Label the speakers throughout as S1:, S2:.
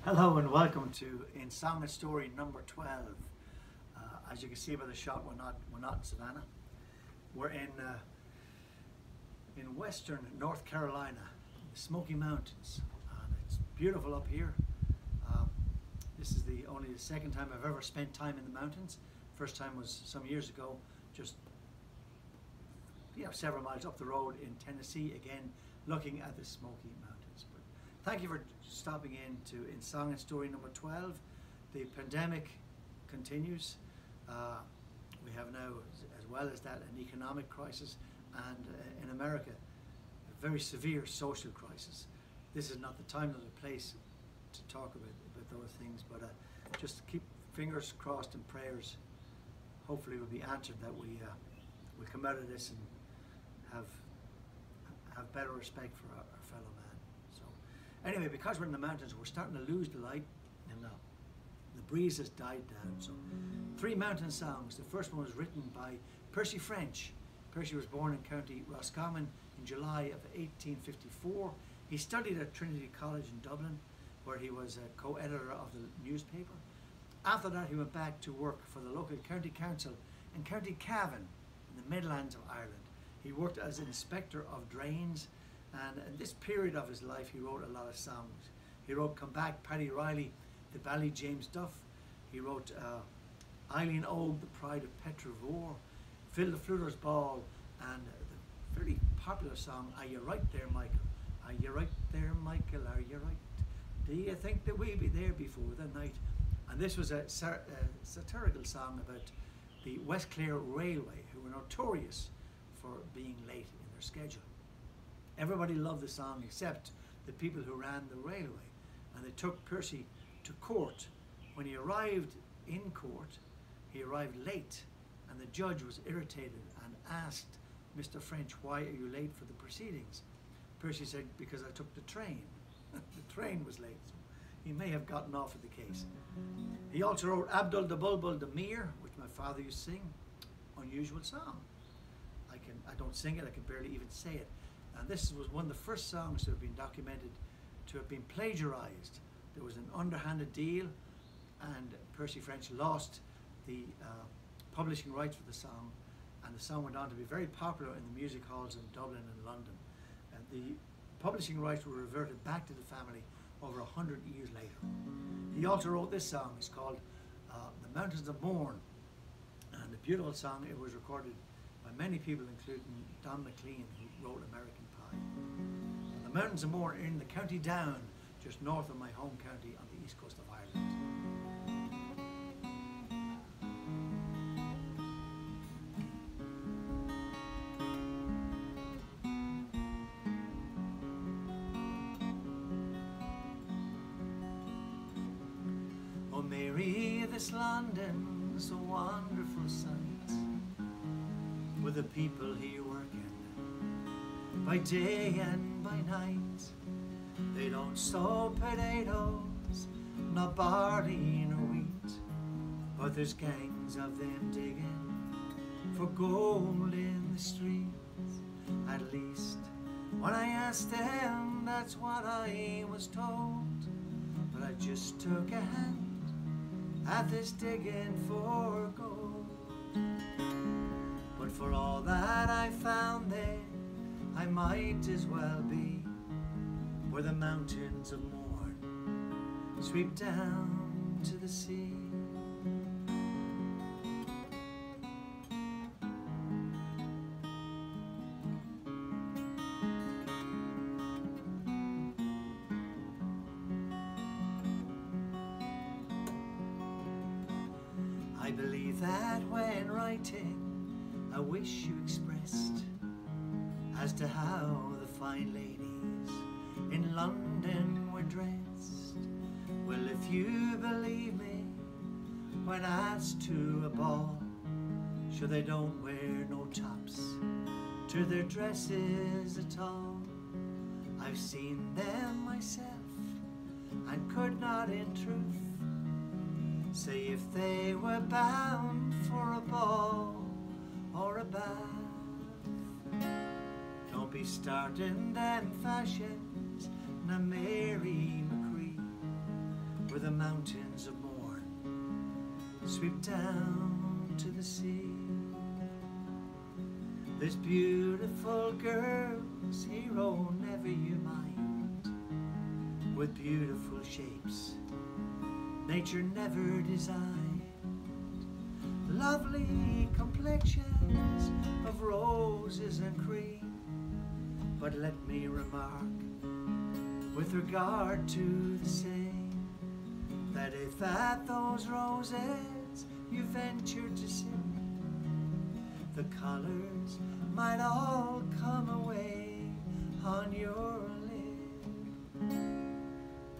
S1: Hello and welcome to In Song and Story number 12. As you can see by the shot, we're not in Savannah. We're in western North Carolina, the Smoky Mountains, and it's beautiful up here. This is only the second time I've ever spent time in the mountains. First time was some years ago, just several miles up the road in Tennessee, again looking at the Smoky Mountains. Thank you for stopping in Song and Story number 12. The pandemic continues. We have now, as well as that, an economic crisis, and in America, a very severe social crisis. This is not the time nor the place to talk about those things, but just keep fingers crossed and prayers. Hopefully we'll be answered, that we'll come out of this and have better respect for our fellow man. Anyway, because we're in the mountains, we're starting to lose the light, and the breeze has died down. So, 3 mountain songs. The first one was written by Percy French. Percy was born in County Roscommon in July of 1854. He studied at Trinity College in Dublin, where he was a co-editor of the newspaper. After that, he went back to work for the local county council in County Cavan, in the Midlands of Ireland. He worked as inspector of drains. And in this period of his life, he wrote a lot of songs. He wrote Come Back, Paddy Riley, The Bally James Duff. He wrote Eileen Ogue, The Pride of Petravore, Phil the Fluter's Ball, and the very popular song, Are You Right There, Michael? Are you right there, Michael? Are you right? Do you think that we'll be there before the night? And this was a satirical song about the West Clare Railway, who were notorious for being late in their schedule. Everybody loved the song except the people who ran the railway, and they took Percy to court. When he arrived in court, he arrived late, and the judge was irritated and asked Mr. French, why are you late for the proceedings? Percy said, because I took the train. The train was late, so he may have gotten off of the case. He also wrote Abdul the Bulbul the Mere, which my father used to sing. Unusual song. I don't sing it, I can barely even say it. And this was one of the first songs that have been documented to have been plagiarized. There was an underhanded deal, and Percy French lost the publishing rights for the song, and the song went on to be very popular in the music halls in Dublin and London. And the publishing rights were reverted back to the family over 100 years later. He also wrote this song. It's called The Mountains of Mourne, and a beautiful song. It was recorded by many people, including Don McLean, who wrote American Pie. And the Mountains of Mourne are in the County Down, just north of my home county on the east coast of Ireland. Oh Mary, this London's a wonderful sight, with the people here working by day and by night. They don't sow potatoes, nor barley, nor wheat, but there's gangs of them digging for gold in the streets. At least when I asked them, that's what I was told. But I just took a hand at this digging for gold. But for all that I found there, I might as well be where the mountains of Mourne sweep down to the sea. I believe that when writing a wish you expressed as to how the fine ladies in London were dressed. Well, if you believe me, when asked to a ball, sure they don't wear no tops to their dresses at all. I've seen them myself and could not in truth say if they were bound for a ball or a bath. Don't be starting them fashions, na Mary McCree, where the mountains of Mourne sweep down to the sea. There's beautiful girls here, oh never you mind, with beautiful shapes nature never designed, lovely complexions of roses and cream. But let me remark, with regard to the same, that if at those roses you ventured to sing, the colors might all come away on your lip.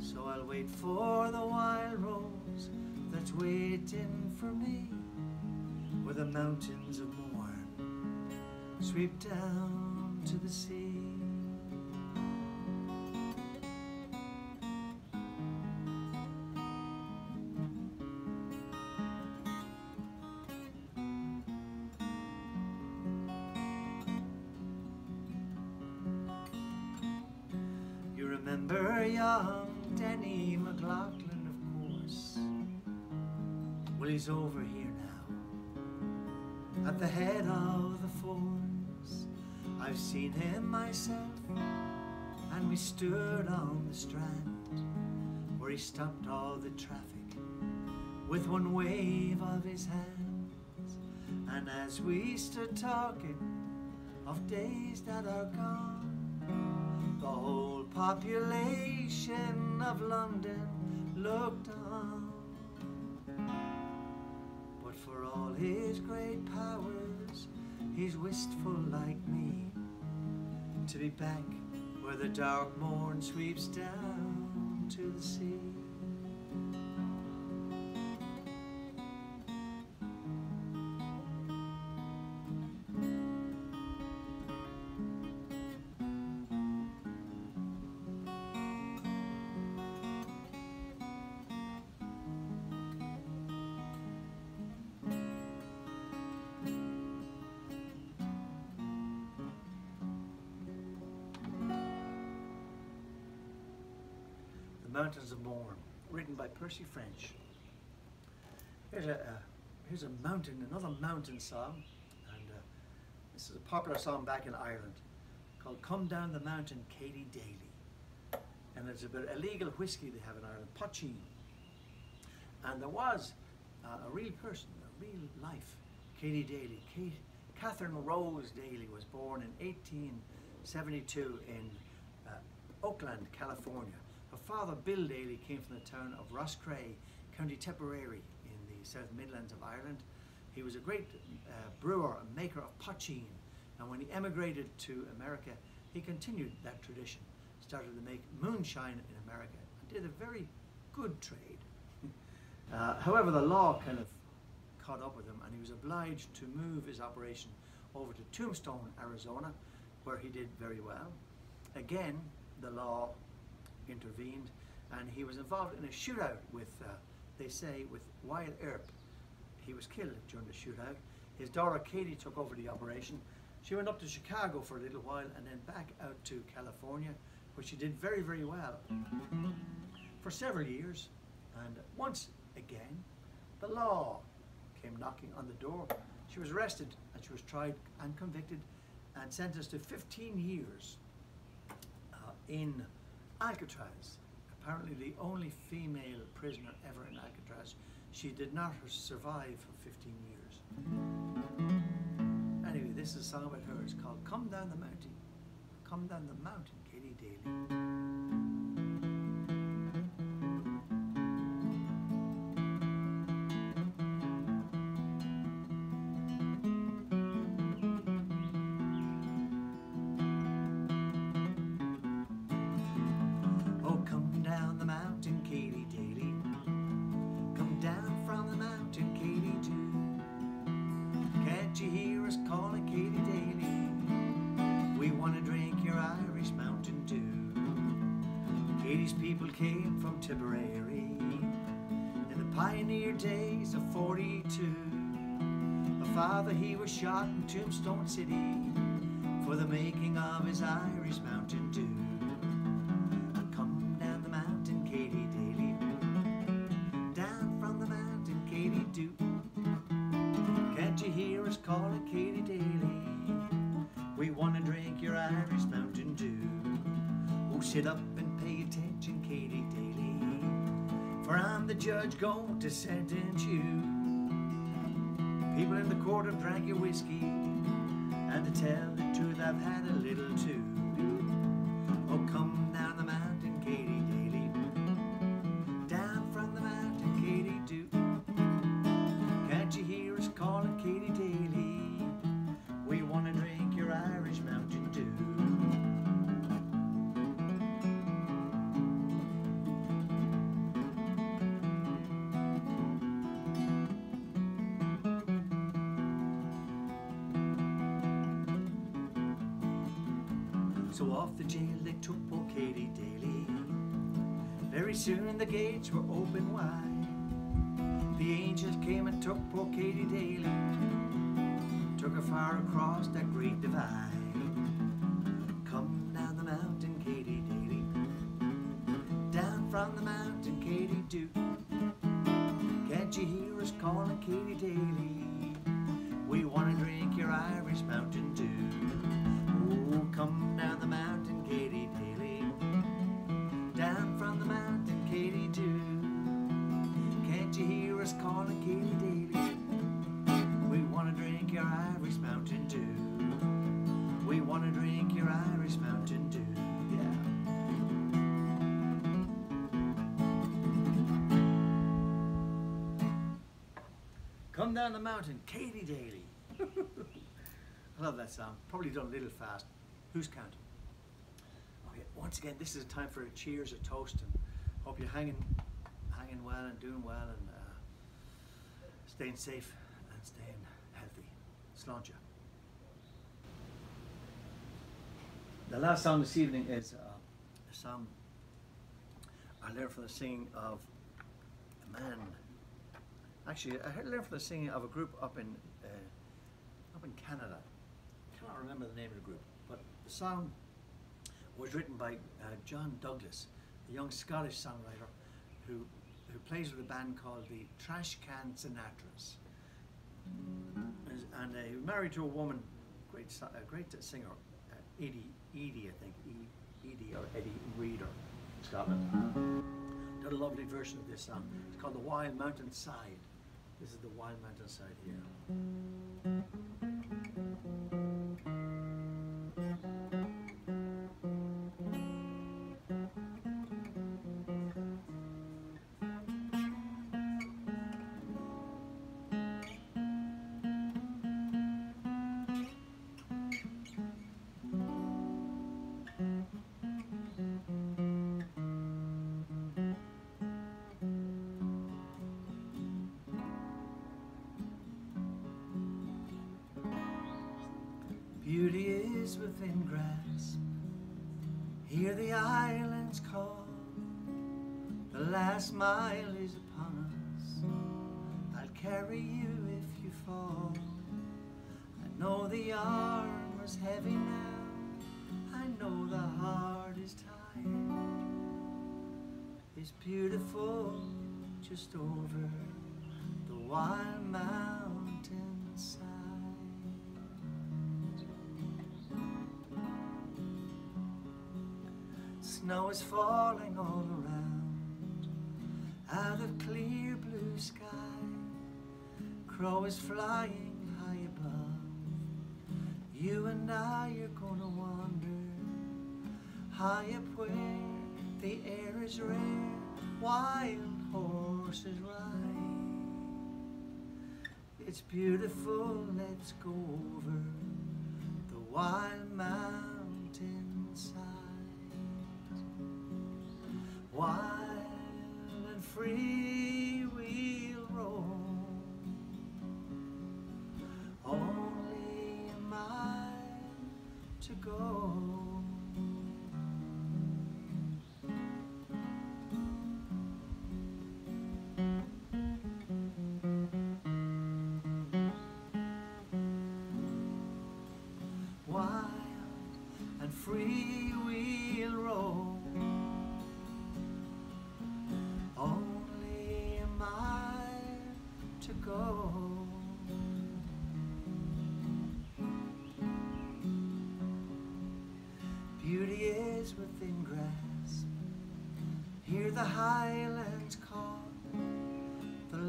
S1: So I'll wait for the wild rose that's waiting for me, where the mountains of Mourne sweep down to the sea. You remember young Denny McLaughlin, of course. Well, he's over here now, at the head of the force. I've seen him myself, and we stood on the strand, where he stopped all the traffic with one wave of his hands. And as we stood talking of days that are gone, the whole population of London looked on. But for all his great powers, he's wistful like me, to be back where the dark morn sweeps down to the sea. Mountains of Mourne, written by Percy French. Here's a mountain, another mountain song, and this is a popular song back in Ireland called "Come Down the Mountain, Katie Daly," and it's about illegal whiskey they have in Ireland, poaching. And there was a real person, a real life, Katie Daly. Catherine Rose Daly was born in 1872 in Oakland, California. Her father, Bill Daly, came from the town of Roscrea, County Tipperary, in the South Midlands of Ireland. He was a great brewer and maker of poaching, and when he emigrated to America, he continued that tradition, started to make moonshine in America, and did a very good trade. However, the law kind of caught up with him, and he was obliged to move his operation over to Tombstone, Arizona, where he did very well. Again, the law intervened, and he was involved in a shootout with, they say, with Wild Earp. He was killed during the shootout. His daughter Katie took over the operation. She went up to Chicago for a little while and then back out to California, where she did very, very well for several years. And once again, the law came knocking on the door. She was arrested, and she was tried and convicted and sentenced to 15 years in Alcatraz. Apparently the only female prisoner ever in Alcatraz. She did not survive for 15 years. Anyway, this is a song about her. It's called "Come Down the Mountain." Come down the mountain, Katie Daly. You hear us calling Katie Daly? We want to drink your Irish Mountain Dew. Katie's people came from Tipperary in the pioneer days of '42. Her father, he was shot in Tombstone City for the making of his Irish Mountain Dew. Come down the mountain, Katie Daly. hear us calling Katy Daly. We want to drink your Irish Mountain Dew. Oh, sit up and pay attention, Katy Daly, for I'm the judge going to sentence you. People in the court have drank your whiskey, and to tell the truth, I've had a little too. Oh, come down the mountain, Katy Daly, down from the mountain, Katy do. Can't you hear us calling Katy Daly? We want to drink your Irish Mountain Dew. So off the jail they took poor Katy Daly. Very soon the gates were open wide. The angels came and took poor Katy Daly, took her far across that great divide. Come down the mountain, Katy Daly, down from the mountain, Katy do. Can't you hear us calling Katy Daly? We want to drink your Irish Mountain Dew. Oh, come down the mountain, Katy Daly, down from the mountain, Katy do. Can't you hear us calling Katy Daly? We want to drink your Irish Mountain Dew. We want to drink your Irish Mountain Dew. Yeah. Come down the mountain, Katy Daly. I love that song. Probably done a little fast. Who's counting? Okay, once again, this is a time for a cheers, a toast, and hope you're hanging well and doing well and staying safe and staying healthy. Sláinte. The last song this evening is a song I learned from the singing of a man. Actually, I learned from the singing of a group up in Canada. I cannot remember the name of the group, but the song was written by John Douglas, a young Scottish songwriter who plays with a band called the Trash Can Sinatras. And he was married to a woman, great singer, Edie, I think, Edie or Eddie Reid, Scotland. Did a lovely version of this song. It's called the Wild Mountainside. This is the Wild Mountainside here. Beauty is within grasp. Hear the islands call. The last mile is upon us. I'll carry you if you fall. I know the arm is heavy now. I know the heart is tired. It's beautiful just over the wild mountainside. Snow is falling all around, out of clear blue sky. Crow is flying high above. You and I are gonna wander high up where the air is rare. Wild horses ride. It's beautiful, let's go over the wild mountainside. Wild and free we'll roam, only a mile to go. Wild and free we'll roam, only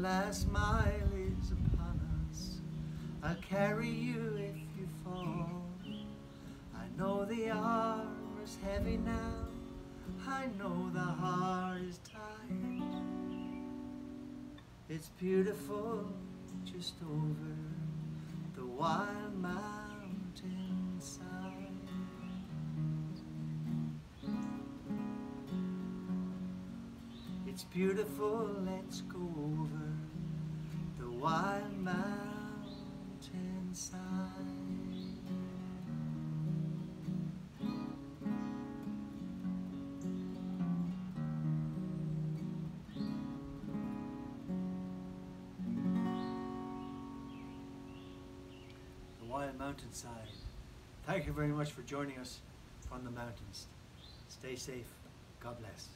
S1: last mile is upon us. I'll carry you if you fall. I know the hour is heavy now. I know the heart is tired. It's beautiful just over the wild mountainside. It's beautiful, let's go over the wild mountainside. The wild mountainside. Thank you very much for joining us from the mountains. Stay safe. God bless.